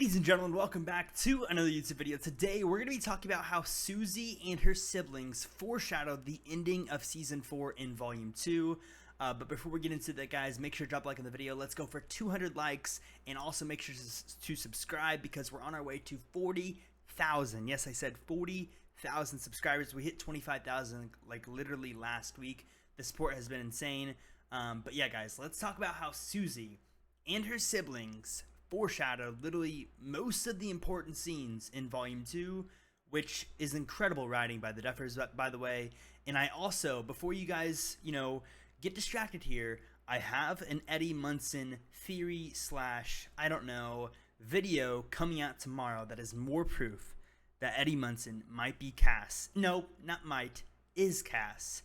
Ladies and gentlemen, welcome back to another YouTube video. Today, we're going to be talking about how Suzie and her siblings foreshadowed the ending of Season 4 in Volume 2. But before we get into that, guys, make sure to drop a like on the video. Let's go for 200 likes, and also make sure to subscribe because we're on our way to 40,000. Yes, I said 40,000 subscribers. We hit 25,000 like literally last week. The support has been insane. But yeah, guys, let's talk about how Suzie and her siblings foreshadowed literally most of the important scenes in Volume 2, which is incredible writing by the Duffers, by the way. And I also, before you guys, get distracted here, I have an Eddie Munson theory / I don't know, video coming out tomorrow that is more proof that Eddie Munson might be Cass. No, not might, is Cass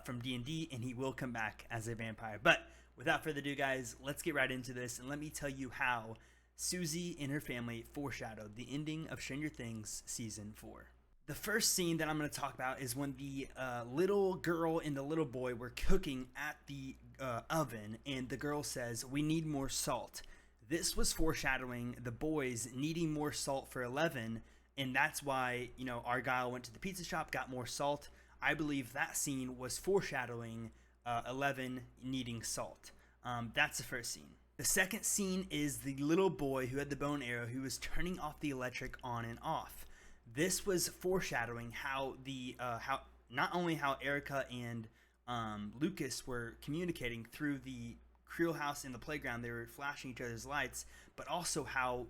from D&D, and he will come back as a vampire. But without further ado, guys, let's get right into this, and let me tell you how Suzie and her family foreshadowed the ending of Stranger Things Season 4. The first scene that I'm going to talk about is when the little girl and the little boy were cooking at the oven, and the girl says, "We need more salt." This was foreshadowing the boys needing more salt for 11, and that's why, Argyle went to the pizza shop, got more salt. I believe that scene was foreshadowing 11 needing salt. That's the first scene. The second scene is the little boy who had the bow and arrow who was turning off the electric on and off. This was foreshadowing how not only how Erica and Lucas were communicating through the Creel house in the playground, they were flashing each other's lights, but also how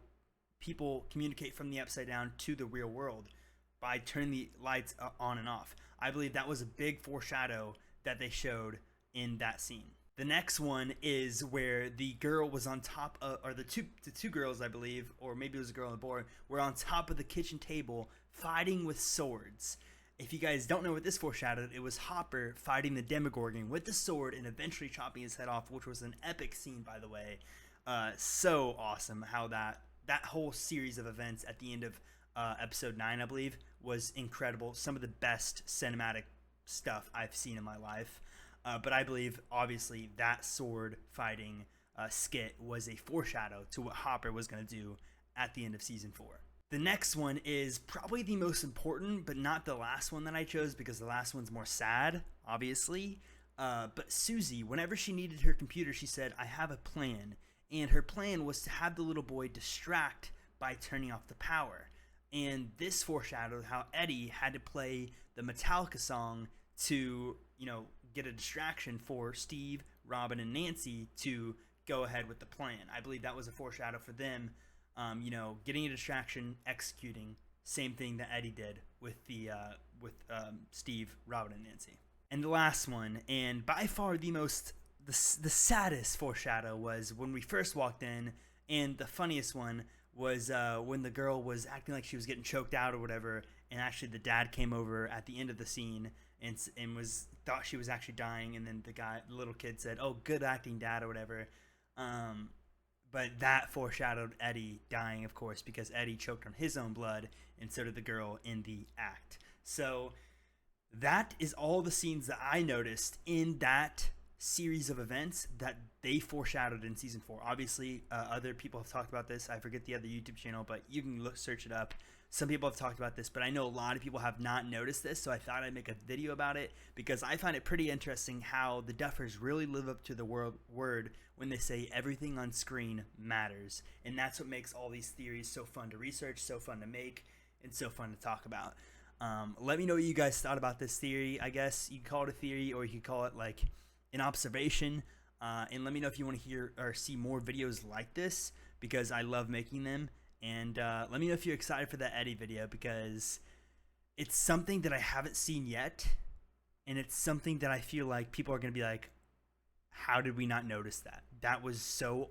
people communicate from the upside down to the real world by turning the lights on and off. I believe that was a big foreshadow that they showed in that scene. The next one is where the girl was on top of, or the two girls, I believe, or maybe it was a girl and a boy, were on top of the kitchen table fighting with swords. If you guys don't know what this foreshadowed, it was Hopper fighting the Demogorgon with the sword and eventually chopping his head off, which was an epic scene, by the way. So awesome how that whole series of events at the end of episode 9, I believe, was incredible. Some of the best cinematic stuff I've seen in my life. But I believe, obviously, that sword fighting skit was a foreshadow to what Hopper was going to do at the end of Season 4. The next one is probably the most important, but not the last one that I chose because the last one's more sad, obviously. But Suzie, whenever she needed her computer, she said, "I have a plan." And her plan was to have the little boy distract by turning off the power. And this foreshadowed how Eddie had to play the Metallica song to, get a distraction for Steve, Robin, and Nancy to go ahead with the plan. I believe that was a foreshadow for them, getting a distraction, executing. Same thing that Eddie did with Steve, Robin, and Nancy. And the last one, and by far the saddest foreshadow, was when we first walked in, and the funniest one was when the girl was acting like she was getting choked out or whatever, and actually the dad came over at the end of the scene and thought she was actually dying, and then the little kid said, "Oh, good acting, Dad," or whatever. But that foreshadowed Eddie dying, of course, because Eddie choked on his own blood, and so did the girl in the act. So that is all the scenes that I noticed in that series of events that they foreshadowed in Season 4. Obviously, other people have talked about this. I forget the other YouTube channel, but you can search it up. Some people have talked about this, but I know a lot of people have not noticed this, so I thought I'd make a video about it because I find it pretty interesting how the Duffers really live up to the word when they say everything on screen matters. And that's what makes all these theories so fun to research, so fun to make, and so fun to talk about. Let me know what you guys thought about this theory. I guess you could call it a theory, or you could call it like an observation. And let me know if you want to hear or see more videos like this because I love making them. And let me know if you're excited for that Eddie video because it's something that I haven't seen yet, and it's something that I feel like people are going to be like, how did we not notice that? That was so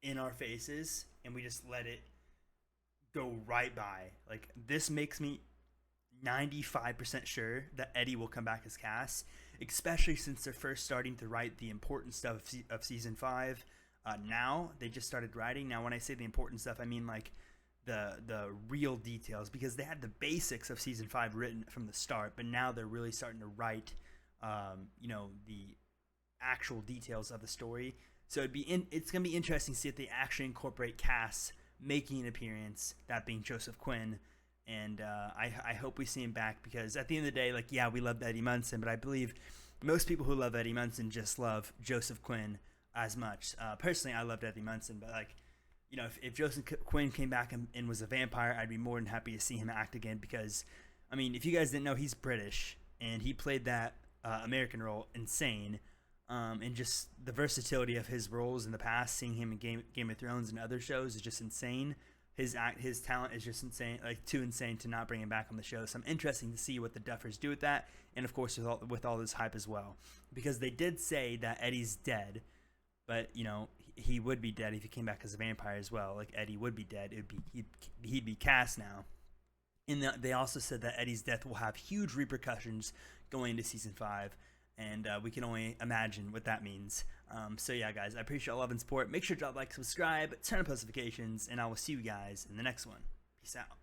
in our faces, and we just let it go right by. Like, this makes me 95% sure that Eddie will come back as Cass, especially since they're first starting to write the important stuff of Season 5. Now they just started writing. Now when I say the important stuff, I mean like the real details, because they had the basics of Season 5 written from the start, but now they're really starting to write the actual details of the story. So it's gonna be interesting to see if they actually incorporate Cass making an appearance, that being Joseph Quinn. And I hope we see him back, because at the end of the day, like, yeah, we love Eddie Munson, but I believe most people who love Eddie Munson just love Joseph Quinn as much. Personally, I loved Eddie Munson, but like, you know, if Joseph Quinn came back and was a vampire, I'd be more than happy to see him act again, because, I mean, if you guys didn't know, he's British, and he played that American role insane. And just the versatility of his roles in the past, seeing him in Game of Thrones and other shows is just insane. His talent is just insane, like too insane to not bring him back on the show. So I'm interested to see what the Duffers do with that, and of course with all this hype as well, because they did say that Eddie's dead, but you know, he would be dead if he came back as a vampire as well. Like, Eddie would be dead. He'd be cast now. And they also said that Eddie's death will have huge repercussions going into season 5. And we can only imagine what that means. So yeah, guys, I appreciate all love and support. Make sure to drop a like, subscribe, turn on post notifications, and I will see you guys in the next one. Peace out.